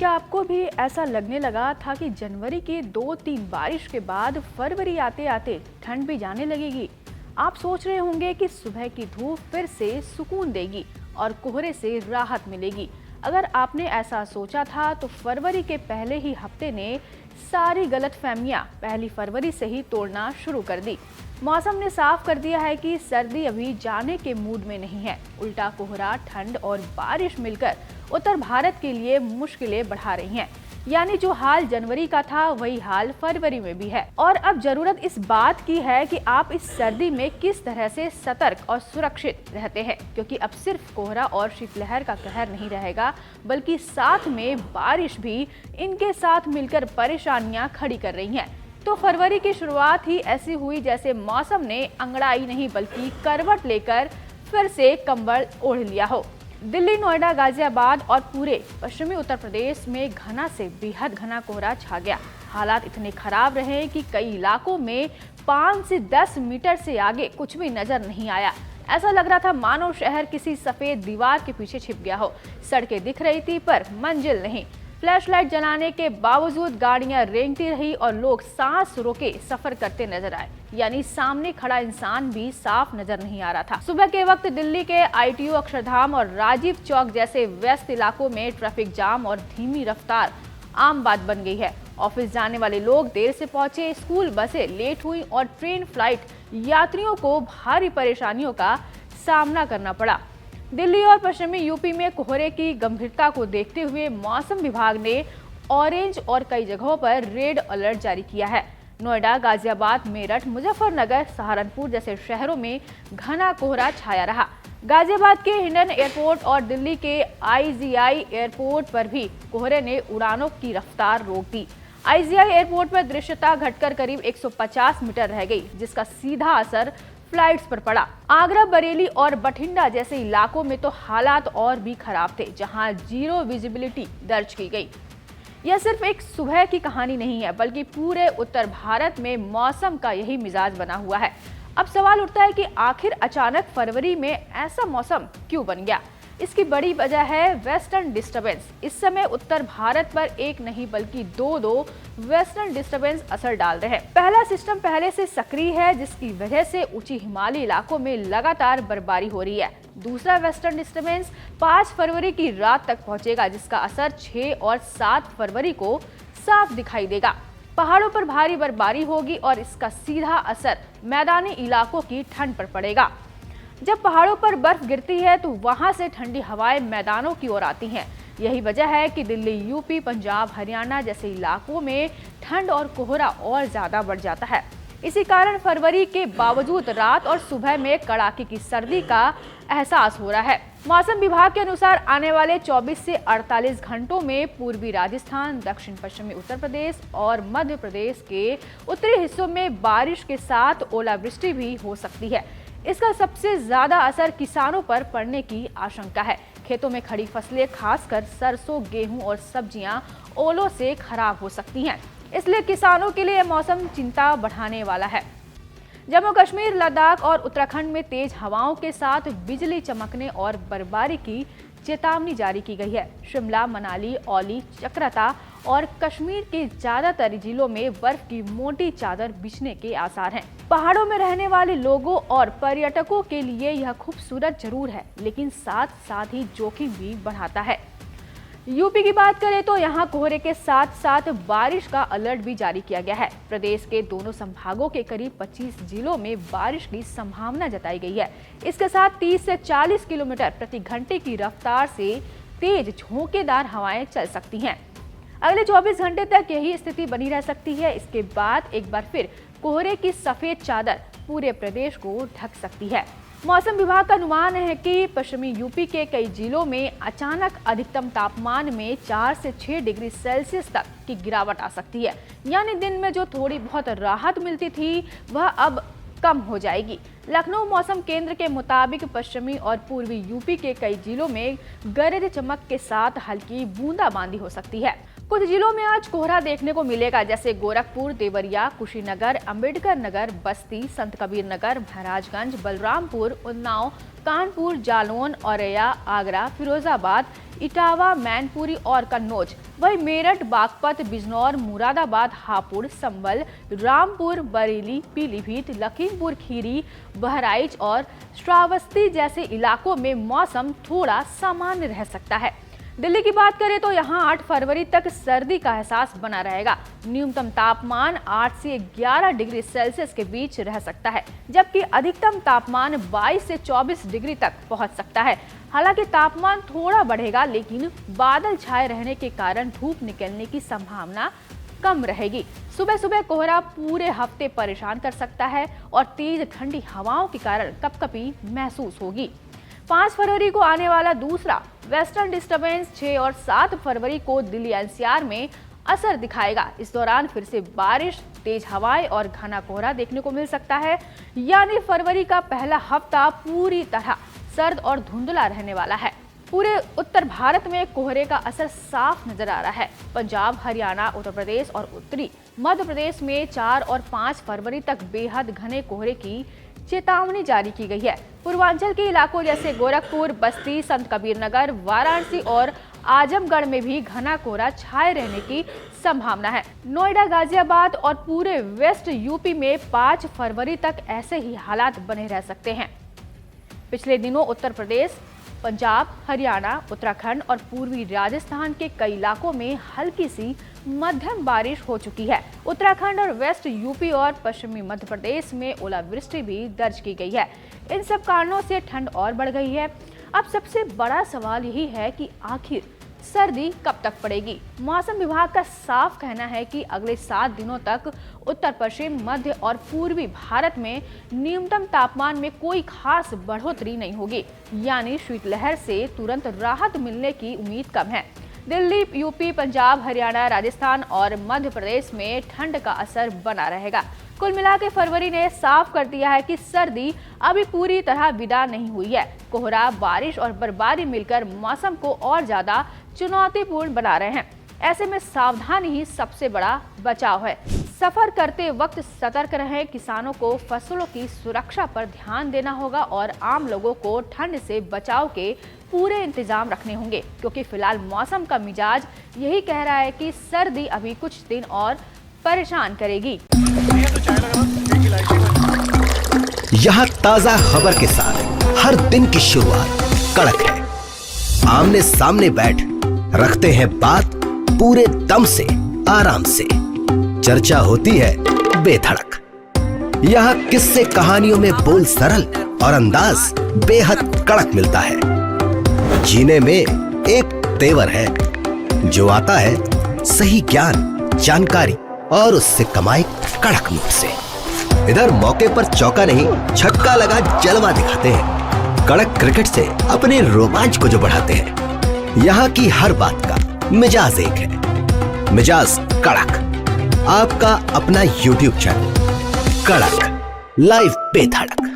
क्या आपको भी ऐसा लगने लगा था कि जनवरी की 2-3 बारिश के बाद फरवरी आते आते ठंड भी जाने लगेगी? आप सोच रहे होंगे कि सुबह की धूप फिर से सुकून देगी और कोहरे से राहत मिलेगी। अगर आपने ऐसा सोचा था तो फरवरी के पहले ही हफ्ते ने सारी गलतफहमियां 1 फरवरी से ही तोड़ना शुरू कर दी। मौसम ने साफ कर दिया है कि सर्दी अभी जाने के मूड में नहीं है। उल्टा कोहरा, ठंड और बारिश मिलकर उत्तर भारत के लिए मुश्किलें बढ़ा रही हैं। यानी जो हाल जनवरी का था वही हाल फरवरी में भी है। और अब जरूरत इस बात की है कि आप इस सर्दी में किस तरह से सतर्क और सुरक्षित रहते हैं, क्योंकि अब सिर्फ कोहरा और शीतलहर का कहर नहीं रहेगा, बल्कि साथ में बारिश भी इनके साथ मिलकर परेशानियां खड़ी कर रही हैं। तो फरवरी की शुरुआत ही ऐसी हुई जैसे मौसम ने अंगड़ाई नहीं बल्कि करवट लेकर फिर से कंबल ओढ़ लिया हो। दिल्ली, नोएडा, गाजियाबाद और पूरे पश्चिमी उत्तर प्रदेश में घना से बेहद घना कोहरा छा गया। हालात इतने खराब रहे कि कई इलाकों में 5 से 10 मीटर से आगे कुछ भी नजर नहीं आया। ऐसा लग रहा था मानो शहर किसी सफेद दीवार के पीछे छिप गया हो। सड़कें दिख रही थी पर मंजिल नहीं। फ्लैशलाइट जलाने के बावजूद गाड़ियां रेंगती रही और लोग सांस रोके सफर करते नजर आए। यानी सामने खड़ा इंसान भी साफ नजर नहीं आ रहा था। सुबह के वक्त दिल्ली के ITO, अक्षरधाम और राजीव चौक जैसे व्यस्त इलाकों में ट्रैफिक जाम और धीमी रफ्तार आम बात बन गई है। ऑफिस जाने वाले लोग देर से पहुंचे, स्कूल बसें लेट हुई और ट्रेन फ्लाइट यात्रियों को भारी परेशानियों का सामना करना पड़ा। दिल्ली और पश्चिमी यूपी में कोहरे की गंभीरता को देखते हुए मौसम विभाग ने ऑरेंज और कई जगहों पर रेड अलर्ट जारी किया है। नोएडा, गाजियाबाद, मेरठ, मुजफ्फरनगर, सहारनपुर जैसे शहरों में घना कोहरा छाया रहा। गाजियाबाद के हिंडन एयरपोर्ट और दिल्ली के IGI एयरपोर्ट पर भी कोहरे ने उड़ानों की रफ्तार रोक दी। IGI एयरपोर्ट पर दृश्यता घटकर करीब 150 मीटर रह गई, जिसका सीधा असर फ्लाइट्स पर पड़ा। आगरा, बरेली और बठिंडा जैसे इलाकों में तो हालात और भी खराब थे, जहां 0 विजिबिलिटी दर्ज की गई। यह सिर्फ एक सुबह की कहानी नहीं है, बल्कि पूरे उत्तर भारत में मौसम का यही मिजाज बना हुआ है। अब सवाल उठता है कि आखिर अचानक फरवरी में ऐसा मौसम क्यों बन गया? इसकी बड़ी वजह है वेस्टर्न डिस्टर्बेंस। इस समय उत्तर भारत पर एक नहीं बल्कि दो वेस्टर्न डिस्टर्बेंस असर डाल रहे हैं। पहला सिस्टम पहले से सक्रिय है, जिसकी वजह से ऊंची हिमालयी इलाकों में लगातार बर्फबारी हो रही है। दूसरा वेस्टर्न डिस्टर्बेंस 5 फरवरी की रात तक पहुंचेगा, जिसका असर 6 और 7 फरवरी को साफ दिखाई देगा। पहाड़ों पर भारी बर्फबारी होगी और इसका सीधा असर मैदानी इलाकों की ठंड पर पड़ेगा। जब पहाड़ों पर बर्फ गिरती है तो वहां से ठंडी हवाएं मैदानों की ओर आती हैं। यही वजह है कि दिल्ली, यूपी, पंजाब, हरियाणा जैसे इलाकों में ठंड और कोहरा और ज्यादा बढ़ जाता है। इसी कारण फरवरी के बावजूद रात और सुबह में कड़ाके की सर्दी का एहसास हो रहा है। मौसम विभाग के अनुसार आने वाले 24 से 48 घंटों में पूर्वी राजस्थान, दक्षिण पश्चिमी उत्तर प्रदेश और मध्य प्रदेश के उत्तरी हिस्सों में बारिश के साथ ओलावृष्टि भी हो सकती है। इसका सबसे ज्यादा असर किसानों पर पड़ने की आशंका है। खेतों में खड़ी फसलें, खासकर सरसों, गेहूं और सब्जियां ओलों से खराब हो सकती हैं। इसलिए किसानों के लिए मौसम चिंता बढ़ाने वाला है। जम्मू कश्मीर, लद्दाख और उत्तराखंड में तेज हवाओं के साथ बिजली चमकने और बर्फबारी की चेतावनी जारी की गई है। शिमला, मनाली, औली, चक्रता और कश्मीर के ज्यादातर जिलों में बर्फ की मोटी चादर बिछने के आसार हैं। पहाड़ों में रहने वाले लोगों और पर्यटकों के लिए यह खूबसूरत जरूर है, लेकिन साथ साथ ही जोखिम भी बढ़ाता है। यूपी की बात करें तो यहाँ कोहरे के साथ साथ बारिश का अलर्ट भी जारी किया गया है। प्रदेश के दोनों संभागों के करीब 25 जिलों में बारिश की संभावना जताई गई है। इसके साथ 30 से 40 किलोमीटर प्रति घंटे की रफ्तार से तेज झोंकेदार हवाएं चल सकती हैं। अगले 24 घंटे तक यही स्थिति बनी रह सकती है। इसके बाद एक बार फिर कोहरे की सफेद चादर पूरे प्रदेश को ढक सकती है। मौसम विभाग का अनुमान है कि पश्चिमी यूपी के कई जिलों में अचानक अधिकतम तापमान में 4 से 6 डिग्री सेल्सियस तक की गिरावट आ सकती है। यानी दिन में जो थोड़ी बहुत राहत मिलती थी वह अब कम हो जाएगी। लखनऊ मौसम केंद्र के मुताबिक पश्चिमी और पूर्वी यूपी के कई जिलों में गरज चमक के साथ हल्की बूंदाबांदी हो सकती है। कुछ जिलों में आज कोहरा देखने को मिलेगा, जैसे गोरखपुर, देवरिया, कुशीनगर, अंबेडकर नगर, बस्ती, संत कबीर नगर, महाराजगंज, बलरामपुर, उन्नाव, कानपुर, जालौन, औरैया, आगरा, फिरोजाबाद, इटावा, मैनपुरी और कन्नौज। वहीं मेरठ, बागपत, बिजनौर, मुरादाबाद, हापुड़, संभल, रामपुर, बरेली, पीलीभीत, लखीमपुर खीरी, बहराइच और श्रावस्ती जैसे इलाकों में मौसम थोड़ा सामान्य रह सकता है। दिल्ली की बात करें तो यहां 8 फरवरी तक सर्दी का एहसास बना रहेगा। न्यूनतम तापमान 8 से 11 डिग्री सेल्सियस के बीच रह सकता है, जबकि अधिकतम तापमान 22 से 24 डिग्री तक पहुंच सकता है। हालांकि तापमान थोड़ा बढ़ेगा, लेकिन बादल छाए रहने के कारण धूप निकलने की संभावना कम रहेगी। सुबह सुबह कोहरा पूरे हफ्ते परेशान कर सकता है और तेज ठंडी हवाओं के कारण कपकपी महसूस होगी। 5 फरवरी को आने वाला दूसरा वेस्टर्न डिस्टर्बेंस 6 और 7 फरवरी को दिल्ली एनसीआर में असर दिखाएगा। इस दौरान फिर से बारिश, तेज हवाएं और घना कोहरा देखने को मिल सकता है। यानी फरवरी का पहला हफ्ता पूरी तरह सर्द और धुंधला रहने वाला है। पूरे उत्तर भारत में कोहरे का असर साफ नजर आ रहा है। पंजाब, हरियाणा, उत्तर प्रदेश और उत्तरी मध्य प्रदेश में 4 और 5 फरवरी तक बेहद घने कोहरे की चेतावनी जारी की गई है। पूर्वांचल के इलाकों जैसे गोरखपुर, बस्ती, संत कबीर नगर, वाराणसी और आजमगढ़ में भी घना कोहरा छाए रहने की संभावना है। नोएडा, गाजियाबाद और पूरे वेस्ट यूपी में 5 फरवरी तक ऐसे ही हालात बने रह सकते हैं। पिछले दिनों उत्तर प्रदेश, पंजाब, हरियाणा, उत्तराखंड और पूर्वी राजस्थान के कई इलाकों में हल्की सी मध्यम बारिश हो चुकी है। उत्तराखंड और वेस्ट यूपी और पश्चिमी मध्य प्रदेश में ओलावृष्टि भी दर्ज की गई है। इन सब कारणों से ठंड और बढ़ गई है। अब सबसे बड़ा सवाल यही है कि आखिर सर्दी कब तक पड़ेगी। मौसम विभाग का साफ कहना है कि अगले 7 दिनों तक उत्तर पश्चिम, मध्य और पूर्वी भारत में न्यूनतम तापमान में कोई खास बढ़ोतरी नहीं होगी। यानी शीतलहर से तुरंत राहत मिलने की उम्मीद कम है। दिल्ली, यूपी, पंजाब, हरियाणा, राजस्थान और मध्य प्रदेश में ठंड का असर बना रहेगा। कुल मिलाकर फरवरी ने साफ कर दिया है कि सर्दी अभी पूरी तरह विदा नहीं हुई है। कोहरा, बारिश और बर्फबारी मिलकर मौसम को और ज्यादा चुनौतीपूर्ण बना रहे हैं। ऐसे में सावधानी ही सबसे बड़ा बचाव है। सफर करते वक्त सतर्क रहें। किसानों को फसलों की सुरक्षा पर ध्यान देना होगा और आम लोगों को ठंड से बचाव के पूरे इंतजाम रखने होंगे, क्योंकि फिलहाल मौसम का मिजाज यही कह रहा है कि सर्दी अभी कुछ दिन और परेशान करेगी। यहाँ ताजा खबर के साथ हर दिन की शुरुआत कड़क है। आमने सामने बैठ रखते हैं बात पूरे दम से, आराम से। चर्चा होती है बेधड़क। यहाँ किस्से कहानियों में बोल सरल और अंदाज बेहद कड़क मिलता है। जीने में एक तेवर है जो आता है सही ज्ञान, जानकारी और उससे कमाई कड़क नोट से। इधर मौके पर चौका नहीं, छक्का लगा जलवा दिखाते हैं। कड़क क्रिकेट से अपने रोमांच को जो बढ़ाते हैं। यहाँ की हर बात का मिजाज एक है, मिजाज कड़क। आपका अपना YouTube चैनल कड़क, लाइव बेधड़क।